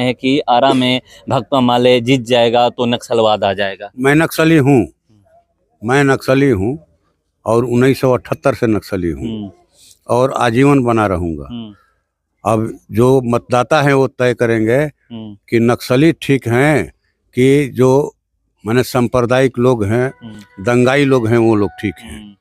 हैं कि आरा में भाकपा माले जीत जाएगा तो नक्सलवाद आ जाएगा। मैं नक्सली हूँ और 1978 से नक्सली हूँ और आजीवन बना रहूँगा। अब जो मतदाता हैं वो तय करेंगे कि नक्सली ठीक हैं कि जो माने सांप्रदायिक लोग हैं, दंगाई लोग हैं, वो लोग ठीक हैं।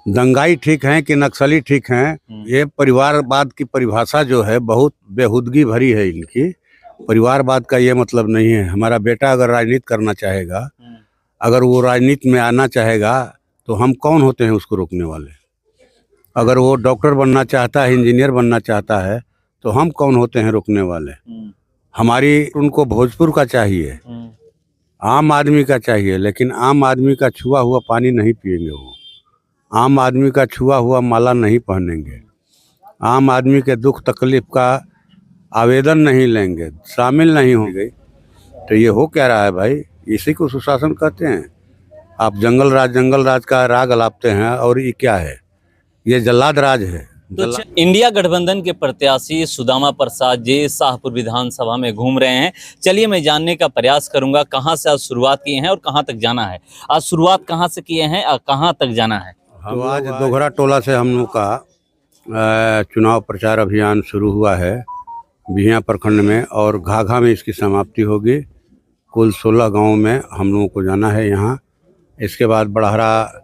दंगाई ठीक हैं कि नक्सली ठीक हैं, ये परिवारवाद की परिभाषा जो है बहुत बेहुदगी भरी है इनकी। परिवारवाद का ये मतलब नहीं है। हमारा बेटा अगर राजनीति करना चाहेगा, अगर वो राजनीति में आना चाहेगा तो हम कौन होते हैं उसको रोकने वाले। अगर वो डॉक्टर बनना चाहता है, इंजीनियर बनना चाहता है, तो हम कौन होते हैं रोकने वाले। हमारी उनको भोजपुर का चाहिए, आम आदमी का चाहिए, लेकिन आम आदमी का छुआ हुआ पानी नहीं पिएंगे। वो आम आदमी का छुआ हुआ माला नहीं पहनेंगे, आम आदमी के दुख तकलीफ का आवेदन नहीं लेंगे, शामिल नहीं होंगे। तो ये हो क्या रहा है भाई? इसी को सुशासन कहते हैं। आप जंगल राज का राग अलापते हैं और ये क्या है? ये जल्लाद राज है। तो इंडिया गठबंधन के प्रत्याशी सुदामा प्रसाद जी शाहपुर विधानसभा में घूम रहे हैं। चलिए मैं जानने का प्रयास करूंगा कहां से आज शुरुआत किए हैं और कहां तक जाना है। आज शुरुआत कहां से किए हैं और कहां तक जाना है? तो आज दोघरा टोला से हम लोग का चुनाव प्रचार अभियान शुरू हुआ है बिहियां प्रखंड में और घाघा में इसकी समाप्ति होगी। कुल 16 गाँव में हम लोगों को जाना है यहाँ। इसके बाद बड़हरा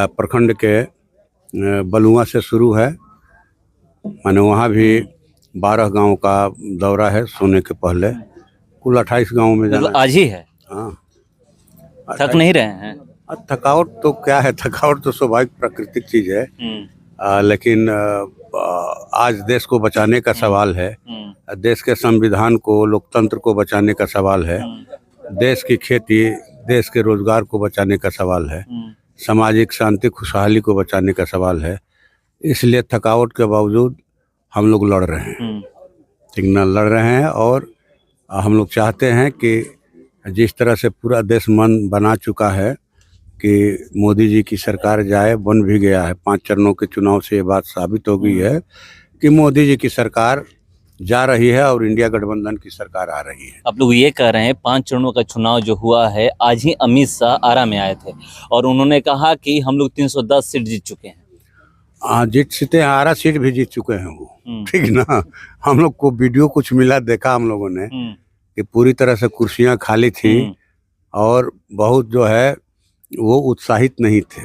प्रखंड के बलुआ से शुरू है, माने वहाँ भी 12 गांव का दौरा है सोने के पहले। कुल 28 गांव में जाना। आज ही है? हाँ। थक नहीं रहे हैं? थकावट तो क्या है, थकावट तो स्वाभाविक प्राकृतिक चीज है। लेकिन आज देश को बचाने का सवाल है, देश के संविधान को, लोकतंत्र को बचाने का सवाल है, देश की खेती, देश के रोजगार को बचाने का सवाल है, सामाजिक शांति खुशहाली को बचाने का सवाल है। इसलिए थकावट के बावजूद हम लोग लड़ रहे हैं, ठीक ना, लड़ रहे हैं। और हम लोग चाहते हैं कि जिस तरह से पूरा देश मन बना चुका है कि मोदी जी की सरकार जाए, बन भी गया है। 5 चरणों के चुनाव से ये बात साबित हो गई है कि मोदी जी की सरकार जा रही है और इंडिया गठबंधन की सरकार आ रही है। आप लोग ये कह रहे हैं 5 चरणों का चुनाव जो हुआ है, आज ही अमित शाह आरा में आए थे और उन्होंने कहा कि हम लोग 310 सीट जीत चुके हैं। जीत सीटें, आरा सीट भी जीत चुके हैं वो, ठीक ना। हम लोग को वीडियो कुछ मिला, देखा हम लोगों ने कि पूरी तरह से कुर्सियां खाली थी और बहुत जो है वो उत्साहित नहीं थे।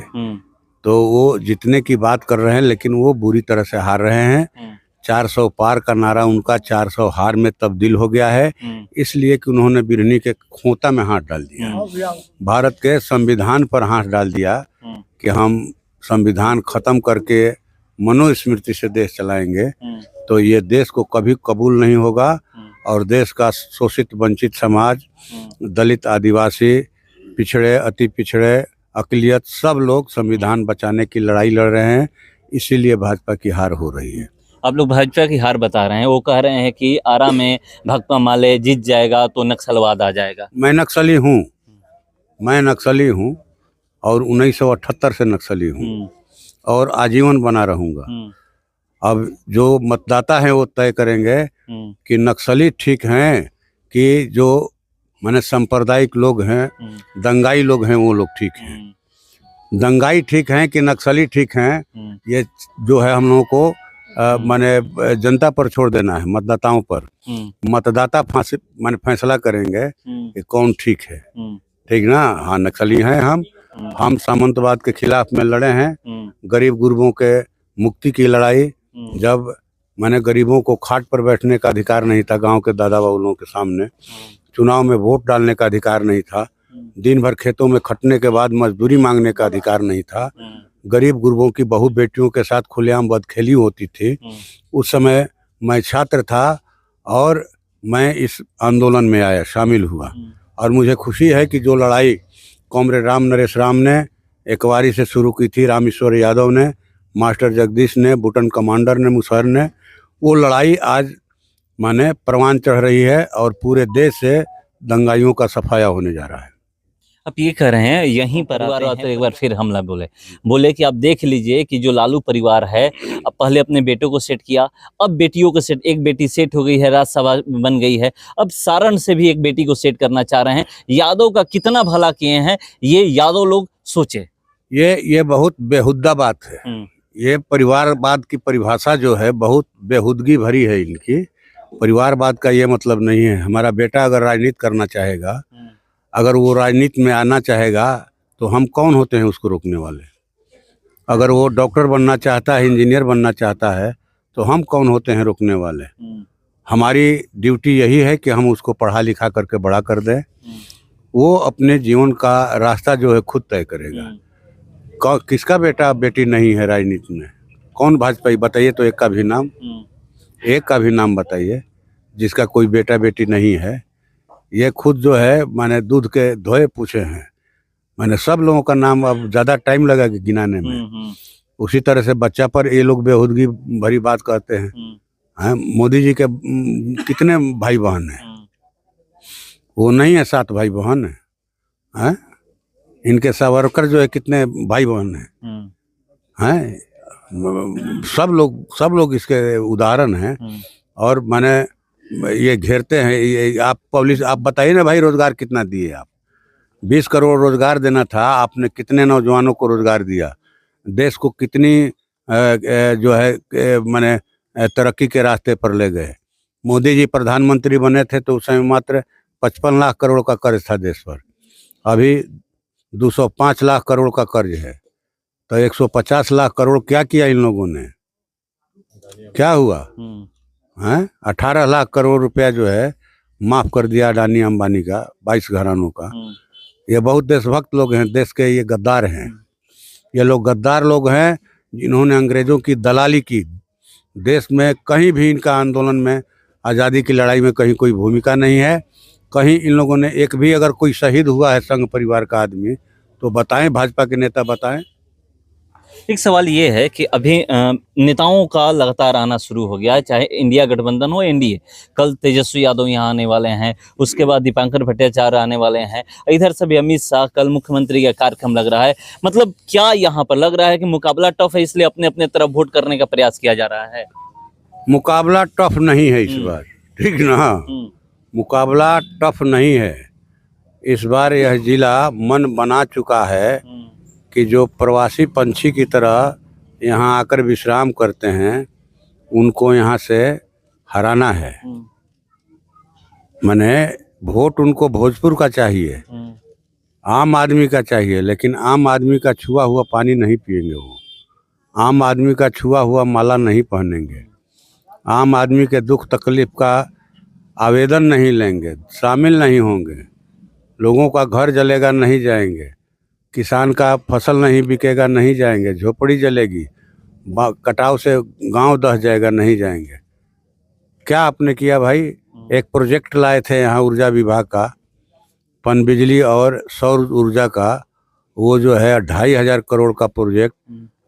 तो वो जीतने की बात कर रहे हैं लेकिन वो बुरी तरह से हार रहे हैं। 400 पार का नारा उनका 400 हार में तब्दील हो गया है, इसलिए कि उन्होंने बिरनी के खोता में हाथ डाल दिया, भारत के संविधान पर हाथ डाल दिया कि हम संविधान खत्म करके मनुस्मृति से देश चलाएंगे। तो ये देश को कभी कबूल नहीं होगा और देश का शोषित वंचित समाज, दलित, आदिवासी, पिछड़े, अति पिछड़े, अकलियत, सब लोग संविधान बचाने की लड़ाई लड़ रहे हैं। इसीलिए भाजपा की हार हो रही है। आप लोग भाजपा की हार बता रहे हैं, वो कह रहे हैं कि आरा में भाकपा माले जीत जाएगा तो नक्सलवाद आ जाएगा। मैं नक्सली हूँ और 1978 से नक्सली हूँ और आजीवन बना रहूँगा। अब जो मतदाता हैं वो तय करेंगे कि नक्सली ठीक हैं कि जो माने सांप्रदायिक लोग हैं, दंगाई लोग हैं, वो लोग ठीक हैं। दंगाई ठीक हैं कि नक्सली ठीक हैं, ये जो है हम लोगों को माने जनता पर छोड़ देना है, मतदाताओं पर। मतदाता फैसला करेंगे कि कौन ठीक है, ठीक ना। हाँ, नक्सली हैं हम सामंतवाद के खिलाफ में लड़े हैं। गरीब गुरबों के मुक्ति की लड़ाई, जब मैंने गरीबों को खाट पर बैठने का अधिकार नहीं था, गांव के दादा बाबुओं के सामने चुनाव में वोट डालने का अधिकार नहीं था, दिन भर खेतों में खटने के बाद मजदूरी मांगने का अधिकार नहीं था, गरीब गुरबों की बहू बेटियों के साथ खुलेआम बदखेली होती थी। उस समय मैं छात्र था और मैं इस आंदोलन में आया, शामिल हुआ और मुझे खुशी है कि जो लड़ाई कॉमरेड राम नरेश राम ने एकवारी से शुरू की थी, रामेश्वर यादव ने, मास्टर जगदीश ने, बुटन कमांडर ने, मुसहर ने, वो लड़ाई आज माने परवान चढ़ रही है और पूरे देश से दंगाइयों का सफाया होने जा रहा है। आप ये कह रहे हैं यहीं पर आते हैं तो एक बार फिर हमला बोले कि आप देख लीजिए कि जो लालू परिवार है, अब पहले अपने बेटों को सेट किया, अब बेटियों को सेट, एक बेटी सेट हो गई है, राज्यसभा बन गई है, अब सारण से भी एक बेटी को सेट करना चाह रहे हैं। यादव का कितना भला किए हैं ये यादव लोग सोचे। ये बहुत बेहुद्दा बात है। ये परिवारवाद की परिभाषा जो है बहुत बेहुदगी भरी है इनकी। परिवारवाद का ये मतलब नहीं है। हमारा बेटा अगर राजनीति करना चाहेगा, अगर वो राजनीति में आना चाहेगा तो हम कौन होते हैं उसको रोकने वाले। अगर वो डॉक्टर बनना चाहता है, इंजीनियर बनना चाहता है तो हम कौन होते हैं रोकने वाले। हमारी ड्यूटी यही है कि हम उसको पढ़ा लिखा करके बड़ा कर दें। वो अपने जीवन का रास्ता जो है खुद तय करेगा। किसका बेटा बेटी नहीं है राजनीति में? कौन भाजपाई बताइए तो एक का भी नाम, एक का भी नाम बताइए जिसका कोई बेटा बेटी नहीं है। ये खुद जो है मैंने दूध के धोए पूछे हैं। मैंने सब लोगों का नाम, अब ज़्यादा टाइम लगेगा गिनाने में। उसी तरह से बच्चा पर ये लोग बेहुदगी भरी बात कहते हैं। मोदी जी के कितने भाई बहन हैं? वो नहीं है 7 भाई बहन है। इनके सावरकर जो है कितने भाई बहन हैं? सब लोग इसके उदाहरण हैं। और मैंने ये घेरते हैं। ये आप पब्लिश, आप बताइए ना भाई, रोजगार कितना दिए आप? 20 करोड़ रोजगार देना था, आपने कितने नौजवानों को रोजगार दिया? देश को कितनी जो है मैंने तरक्की के रास्ते पर ले गए। मोदी जी प्रधानमंत्री बने थे तो उस समय मात्र 55 लाख करोड़ का कर्ज था देश पर। अभी 205 लाख करोड़ का कर्ज है। तो 150 लाख करोड़ क्या किया इन लोगों ने? क्या हुआ? 18 लाख करोड़ रुपया जो है माफ कर दिया अडानी अंबानी का, 22 घरानों का। ये बहुत देशभक्त लोग हैं, देश के ये गद्दार हैं। ये लोग गद्दार लोग हैं जिन्होंने अंग्रेजों की दलाली की। देश में कहीं भी इनका आंदोलन में, आज़ादी की लड़ाई में कहीं कोई भूमिका नहीं है। कहीं इन लोगों ने एक भी, अगर कोई शहीद हुआ है संघ परिवार का आदमी तो बताएं, भाजपा के नेता बताएं। एक सवाल ये है कि अभी नेताओं का लगातार आना शुरू हो गया है, चाहे इंडिया गठबंधन हो, एनडीए। कल तेजस्वी यादव यहाँ आने वाले हैं, उसके बाद दीपांकर भट्टाचार्य आने वाले हैं, इधर से भी अमित शाह, कल मुख्यमंत्री का कार्यक्रम लग रहा है। मतलब क्या यहाँ पर लग रहा है कि मुकाबला टफ है इसलिए अपने अपने तरफ वोट करने का प्रयास किया जा रहा है? मुकाबला टफ नहीं है इस बार, ठीक ना? मुकाबला टफ नहीं है इस बार। यह जिला मन बना चुका है कि जो प्रवासी पंछी की तरह यहाँ आकर विश्राम करते हैं उनको यहाँ से हराना है। माने वोट उनको भोजपुर का चाहिए, आम आदमी का चाहिए, लेकिन आम आदमी का छुआ हुआ पानी नहीं पिएंगे। वो आम आदमी का छुआ हुआ माला नहीं पहनेंगे। आम आदमी के दुख तकलीफ का आवेदन नहीं लेंगे, शामिल नहीं होंगे। लोगों का घर जलेगा, नहीं जाएंगे। किसान का फसल नहीं बिकेगा, नहीं जाएंगे। झोपड़ी जलेगी, कटाव से गांव दह जाएगा, नहीं जाएंगे। क्या आपने किया भाई? एक प्रोजेक्ट लाए थे यहाँ ऊर्जा विभाग का, पनबिजली और सौर ऊर्जा का। वो जो है 2500 करोड़ का प्रोजेक्ट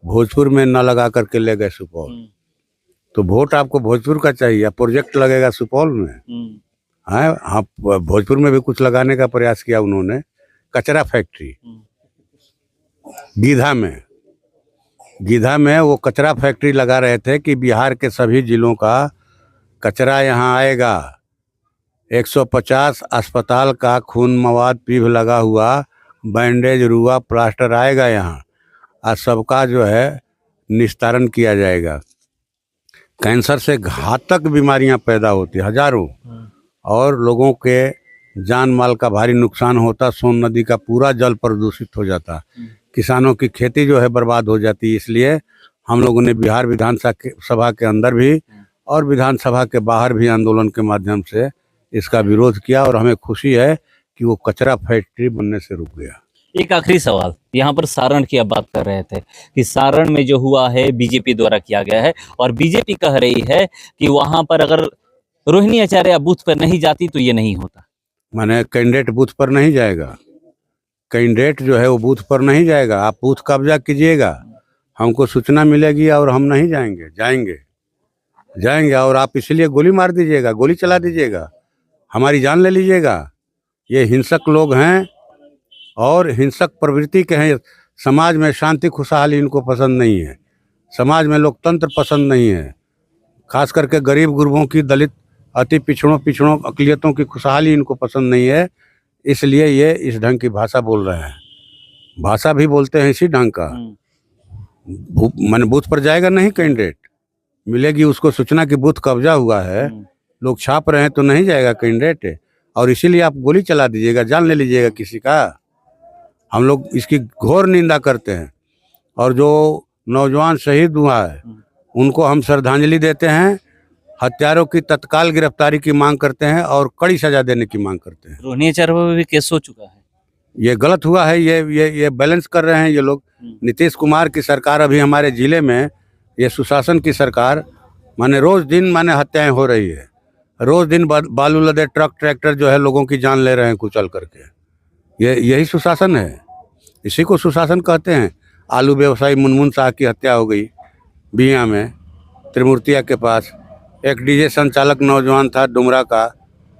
भोजपुर में न लगा करके ले गए सुपौल। तो वोट आपको भोजपुर का चाहिए, प्रोजेक्ट लगेगा सुपौल में? हाँ, भोजपुर में भी कुछ लगाने का प्रयास किया उन्होंने। कचरा फैक्ट्री गीधा में वो कचरा फैक्ट्री लगा रहे थे कि बिहार के सभी जिलों का कचरा यहाँ आएगा। 150 अस्पताल का खून मवाद पीभ लगा हुआ बैंडेज, रुआ, प्लास्टर आएगा यहाँ, और सबका जो है निस्तारण किया जाएगा। कैंसर से घातक बीमारियां पैदा होती हजारों, और लोगों के जान माल का भारी नुकसान होता। सोन नदी का पूरा जल प्रदूषित हो जाता, किसानों की खेती जो है बर्बाद हो जाती। इसलिए हम लोगों ने बिहार विधानसभा के अंदर भी और विधानसभा के बाहर भी आंदोलन के माध्यम से इसका विरोध किया, और हमें खुशी है कि वो कचरा फैक्ट्री बनने से रुक गया। एक आखिरी सवाल, यहाँ पर सारण की आप बात कर रहे थे कि सारण में जो हुआ है बीजेपी द्वारा किया गया है, और बीजेपी कह रही है कि वहां पर अगर रोहिणी आचार्य बूथ पर नहीं जाती तो ये नहीं होता। माने कैंडिडेट बूथ पर नहीं जाएगा, कैंडिडेट जो है वो बूथ पर नहीं जाएगा। आप बूथ कब्जा कीजिएगा, हमको सूचना मिलेगी और हम नहीं जाएंगे। जाएंगे और आप इसलिए गोली मार दीजिएगा, गोली चला दीजिएगा, हमारी जान ले लीजिएगा। ये हिंसक लोग हैं और हिंसक प्रवृत्ति के हैं। समाज में शांति खुशहाली इनको पसंद नहीं है, समाज में लोकतंत्र पसंद नहीं है, खास करके गरीब गुरबों की, दलित, अति पिछड़ों अक़लियतों की खुशहाली इनको पसंद नहीं है। इसलिए ये इस ढंग की भाषा बोल रहे हैं। भाषा भी बोलते हैं इसी ढंग का। मन बूथ पर जाएगा नहीं, कैंडिडेट मिलेगी उसको सूचना कि बूथ कब्जा हुआ है, लोग छाप रहे हैं तो नहीं जाएगा कैंडिडेट। और इसीलिए आप गोली चला दीजिएगा, जान ले लीजिएगा किसी का। हम लोग इसकी घोर निंदा करते हैं। और जो नौजवान शहीद हुआ है उनको हम श्रद्धांजलि देते हैं, हत्यारों की तत्काल गिरफ्तारी की मांग करते हैं और कड़ी सजा देने की मांग करते हैं। रोहिणी चरवा पे भी केस हो चुका है। ये गलत हुआ है। ये बैलेंस कर रहे हैं ये लोग। नीतीश कुमार की सरकार अभी हमारे जिले में, ये सुशासन की सरकार, माने रोज दिन माने हत्याएं हो रही है। रोज दिन बालू लदे ट्रक ट्रैक्टर जो है लोगों की जान ले रहे हैं कुचल करके। यही सुशासन है, इसी को सुशासन कहते हैं। आलू व्यवसायी मुनमुन शाह की हत्या हो गई बिया में, त्रिमूर्तिया के पास। एक डीजे संचालक नौजवान था डुमरा का,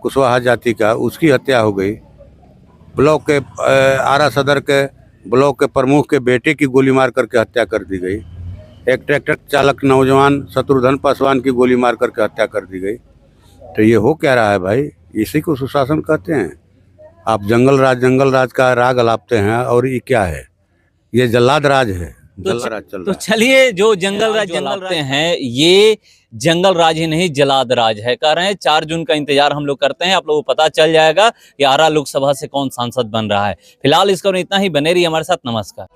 कुशवाहा जाति का, उसकी हत्या हो गई। ब्लॉक के आरा सदर के ब्लॉक के प्रमुख के बेटे की गोली मार करके हत्या कर दी गई। एक ट्रैक्टर चालक नौजवान शत्रुघ्न पासवान की गोली मार करके हत्या कर दी गई। तो ये हो क्या रहा है भाई? इसी को सुशासन कहते हैं। आप जंगल राज का राग अलापते हैं, और ये क्या है? ये जल्लाद राज है, जल्लाद राज चल रहा है। तो चलिए, जो जंगल राज जलाते हैं, ये जंगल राज ही नहीं जलाद राज है। कह रहे हैं 4 जून का इंतजार हम लोग करते हैं। आप लोगों को पता चल जाएगा कि आरा लोकसभा से कौन सांसद बन रहा है। फिलहाल इसका इतना ही। बने रहिए हमारे साथ। नमस्कार।